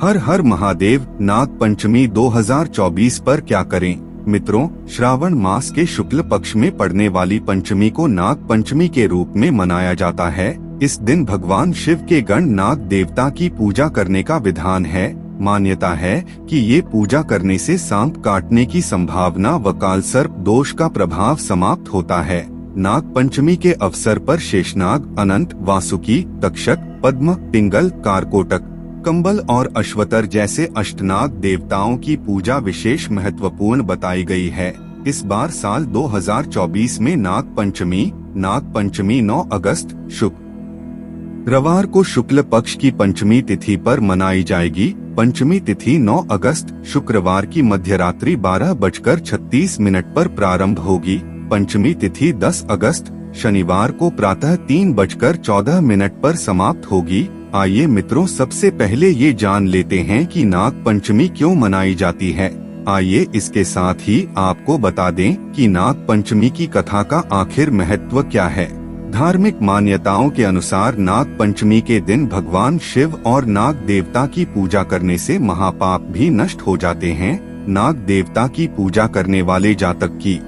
हर हर महादेव। नाग पंचमी 2024 पर क्या करें? मित्रों, श्रावण मास के शुक्ल पक्ष में पड़ने वाली पंचमी को नाग पंचमी के रूप में मनाया जाता है। इस दिन भगवान शिव के गण नाग देवता की पूजा करने का विधान है। मान्यता है कि ये पूजा करने से सांप काटने की संभावना व कालसर्प दोष का प्रभाव समाप्त होता है। नाग पंचमी के अवसर पर शेषनाग, अनंत, वासुकी, तक्षक, पद्म, पिंगल, कारकोटक, कंबल और अश्वतर जैसे अष्टनाग देवताओं की पूजा विशेष महत्वपूर्ण बताई गई है। इस बार साल 2024 में नाग पंचमी 9 अगस्त शुक्रवार को शुक्ल पक्ष की पंचमी तिथि पर मनाई जाएगी। पंचमी तिथि 9 अगस्त शुक्रवार की मध्यरात्रि 12:36 पर प्रारंभ होगी। पंचमी तिथि 10 अगस्त शनिवार को प्रातः 3:14 पर समाप्त होगी। आइए मित्रों, सबसे पहले ये जान लेते हैं कि नाग पंचमी क्यों मनाई जाती है। आइए इसके साथ ही आपको बता दें कि नाग पंचमी की कथा का आखिर महत्व क्या है। धार्मिक मान्यताओं के अनुसार नाग पंचमी के दिन भगवान शिव और नाग देवता की पूजा करने से महापाप भी नष्ट हो जाते हैं। नाग देवता की पूजा करने वाले जातक की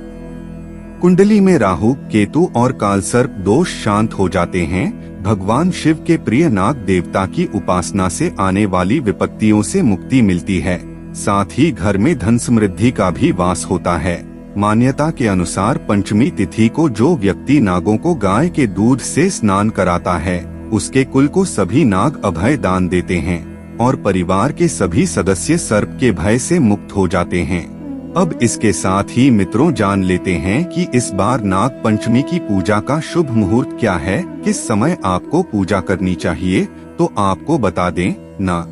कुंडली में राहु, केतु और कालसर्प दोष शांत हो जाते हैं। भगवान शिव के प्रिय नाग देवता की उपासना से आने वाली विपत्तियों से मुक्ति मिलती है। साथ ही घर में धन समृद्धि का भी वास होता है। मान्यता के अनुसार पंचमी तिथि को जो व्यक्ति नागों को गाय के दूध से स्नान कराता है, उसके कुल को सभी नाग अभय दान देते हैं और परिवार के सभी सदस्य सर्प के भय से मुक्त हो जाते हैं। अब इसके साथ ही मित्रों जान लेते हैं कि इस बार नाग पंचमी की पूजा का शुभ मुहूर्त क्या है, किस समय आपको पूजा करनी चाहिए। तो आपको बता दें, नाग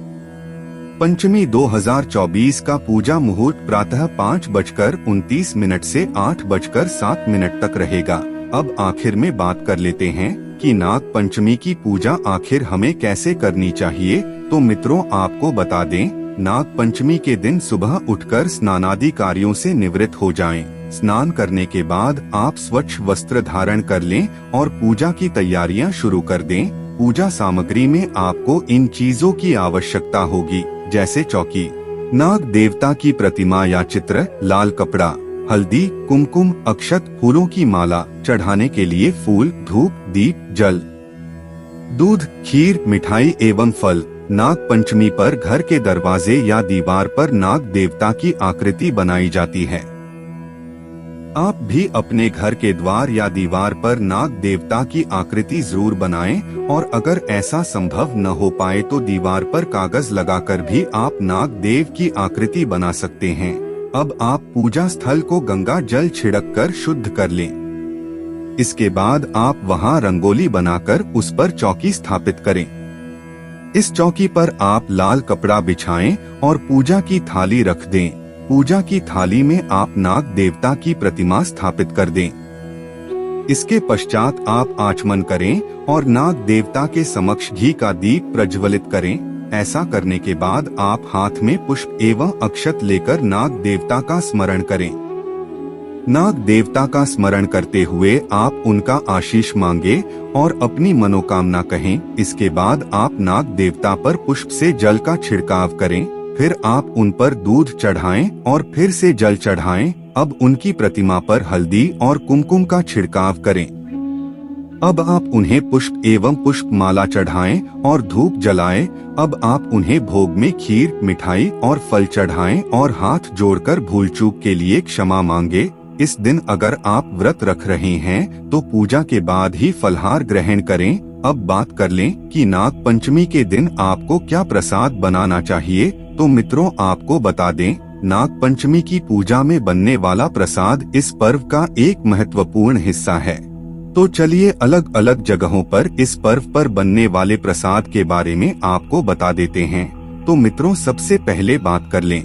पंचमी 2024 का पूजा मुहूर्त प्रातः 5:29 से 8:07 तक रहेगा। अब आखिर में बात कर लेते हैं कि नाग पंचमी की पूजा आखिर हमें कैसे करनी चाहिए। तो मित्रों आपको बता दें, नाग पंचमी के दिन सुबह उठकर स्नानादि कार्यों से निवृत्त हो जाएं। स्नान करने के बाद आप स्वच्छ वस्त्र धारण कर लें और पूजा की तैयारियां शुरू कर दें। पूजा सामग्री में आपको इन चीजों की आवश्यकता होगी, जैसे चौकी, नाग देवता की प्रतिमा या चित्र, लाल कपड़ा, हल्दी, कुमकुम, अक्षत, फूलों की माला, चढ़ाने के लिए फूल, धूप, दीप, जल, दूध, खीर, मिठाई एवं फल। नाग पंचमी पर घर के दरवाजे या दीवार पर नाग देवता की आकृति बनाई जाती है। आप भी अपने घर के द्वार या दीवार पर नाग देवता की आकृति जरूर बनाएं और अगर ऐसा संभव न हो पाए तो दीवार पर कागज लगाकर भी आप नाग देव की आकृति बना सकते हैं। अब आप पूजा स्थल को गंगा जल छिड़क कर शुद्ध कर लें। इसके बाद आप वहां रंगोली बनाकर उस पर चौकी स्थापित करें। इस चौकी पर आप लाल कपड़ा बिछाएं और पूजा की थाली रख दें। पूजा की थाली में आप नाग देवता की प्रतिमा स्थापित कर दें। इसके पश्चात आप आचमन करें और नाग देवता के समक्ष घी का दीप प्रज्वलित करें। ऐसा करने के बाद आप हाथ में पुष्प एवं अक्षत लेकर नाग देवता का स्मरण करें। नाग देवता का स्मरण करते हुए आप उनका आशीष मांगे और अपनी मनोकामना कहें। इसके बाद आप नाग देवता पर पुष्प से जल का छिड़काव करें। फिर आप उन पर दूध चढ़ाएं और फिर से जल चढ़ाएं। अब उनकी प्रतिमा पर हल्दी और कुमकुम का छिड़काव करें। अब आप उन्हें पुष्प एवं पुष्प माला चढ़ाएं और धूप जलाएं। अब आप उन्हें भोग में खीर, मिठाई और फल चढ़ाएं और हाथ जोड़कर भूल चूक के लिए क्षमा मांगे। इस दिन अगर आप व्रत रख रहे हैं तो पूजा के बाद ही फलहार ग्रहण करें। अब बात कर लें कि नाग पंचमी के दिन आपको क्या प्रसाद बनाना चाहिए। तो मित्रों आपको बता दें, नाग पंचमी की पूजा में बनने वाला प्रसाद इस पर्व का एक महत्वपूर्ण हिस्सा है। तो चलिए अलग अलग जगहों पर इस पर्व पर बनने वाले प्रसाद के बारे में आपको बता देते हैं। तो मित्रों सबसे पहले बात कर लें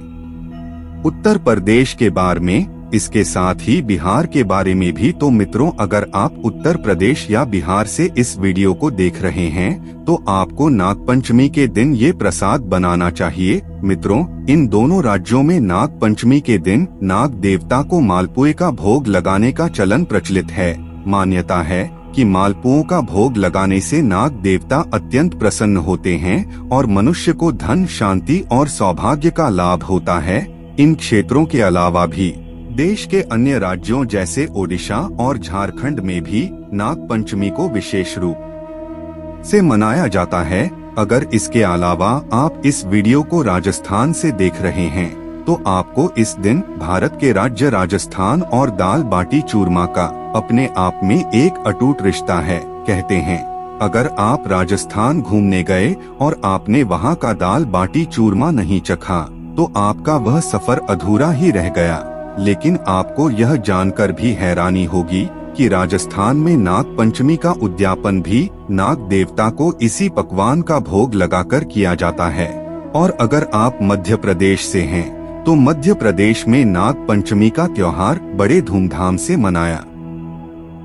उत्तर प्रदेश के बारे में, इसके साथ ही बिहार के बारे में भी। तो मित्रों अगर आप उत्तर प्रदेश या बिहार से इस वीडियो को देख रहे हैं तो आपको नाग पंचमी के दिन ये प्रसाद बनाना चाहिए। मित्रों इन दोनों राज्यों में नाग पंचमी के दिन नाग देवता को मालपुए का भोग लगाने का चलन प्रचलित है। मान्यता है कि मालपुओं का भोग लगाने से नाग देवता अत्यंत प्रसन्न होते हैं और मनुष्य को धन, शांति और सौभाग्य का लाभ होता है। इन क्षेत्रों के अलावा भी देश के अन्य राज्यों जैसे ओडिशा और झारखंड में भी नाग पंचमी को विशेष रूप से मनाया जाता है। अगर इसके अलावा आप इस वीडियो को राजस्थान से देख रहे हैं तो आपको इस दिन भारत के राज्य राजस्थान और दाल बाटी चूरमा का अपने आप में एक अटूट रिश्ता है। कहते हैं अगर आप राजस्थान घूमने गए और आपने वहाँ का दाल बाटी चूरमा नहीं चखा तो आपका वह सफर अधूरा ही रह गया। लेकिन आपको यह जानकर भी हैरानी होगी कि राजस्थान में नाग पंचमी का उद्यापन भी नाग देवता को इसी पकवान का भोग लगाकर किया जाता है। और अगर आप मध्य प्रदेश से हैं तो मध्य प्रदेश में नाग पंचमी का त्योहार बड़े धूमधाम से मनाया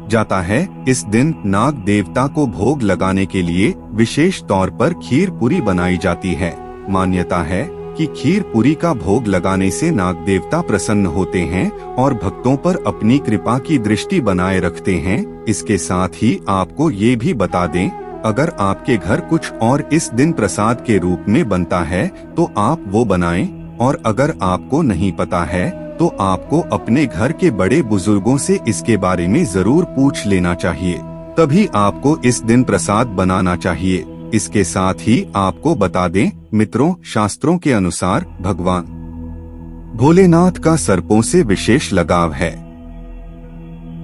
जाता है। इस दिन नाग देवता को भोग लगाने के लिए विशेष तौर पर खीर पूरी बनाई जाती है। मान्यता है कि खीर पूरी का भोग लगाने से नाग देवता प्रसन्न होते हैं और भक्तों पर अपनी कृपा की दृष्टि बनाए रखते हैं। इसके साथ ही आपको ये भी बता दें, अगर आपके घर कुछ और इस दिन प्रसाद के रूप में बनता है तो आप वो बनाएं। और अगर आपको नहीं पता है तो आपको अपने घर के बड़े बुजुर्गों से इसके बारे में जरूर पूछ लेना चाहिए, तभी आपको इस दिन प्रसाद बनाना चाहिए। इसके साथ ही आपको बता दें मित्रों, शास्त्रों के अनुसार भगवान भोलेनाथ का सर्पों से विशेष लगाव है।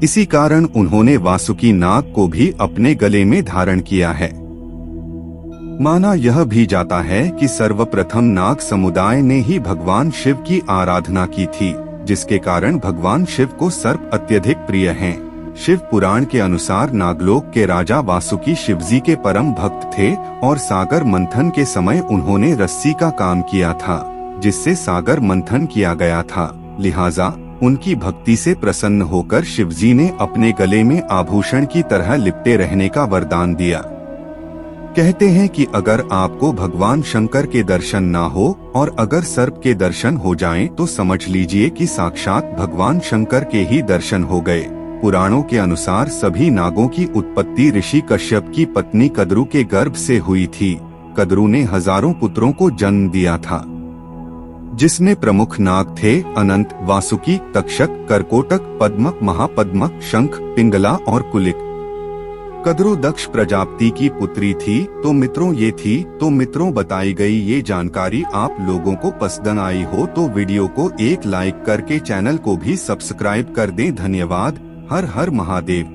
इसी कारण उन्होंने वासुकी नाग को भी अपने गले में धारण किया है। माना यह भी जाता है कि सर्वप्रथम नाग समुदाय ने ही भगवान शिव की आराधना की थी, जिसके कारण भगवान शिव को सर्प अत्यधिक प्रिय हैं। शिव पुराण के अनुसार नागलोक के राजा वासुकी शिवजी के परम भक्त थे और सागर मंथन के समय उन्होंने रस्सी का काम किया था, जिससे सागर मंथन किया गया था। लिहाजा उनकी भक्ति से प्रसन्न होकर शिवजी ने अपने गले में आभूषण की तरह लिपटे रहने का वरदान दिया। कहते हैं कि अगर आपको भगवान शंकर के दर्शन ना हो और अगर सर्प के दर्शन हो जाएं तो समझ लीजिए कि साक्षात भगवान शंकर के ही दर्शन हो गए। पुराणों के अनुसार सभी नागों की उत्पत्ति ऋषि कश्यप की पत्नी कद्रू के गर्भ से हुई थी। कद्रू ने हजारों पुत्रों को जन्म दिया था, जिसमें प्रमुख नाग थे अनंत, वासुकी, तक्षक, करकोटक, पद्मक, महापद्मक, शंख, पिंगला और कुलिक। कद्रू दक्ष प्रजापति की पुत्री थी। तो मित्रों बताई गई ये जानकारी आप लोगों को पसंद आई हो तो वीडियो को एक लाइक करके चैनल को भी सब्सक्राइब कर दें। धन्यवाद। हर हर महादेव।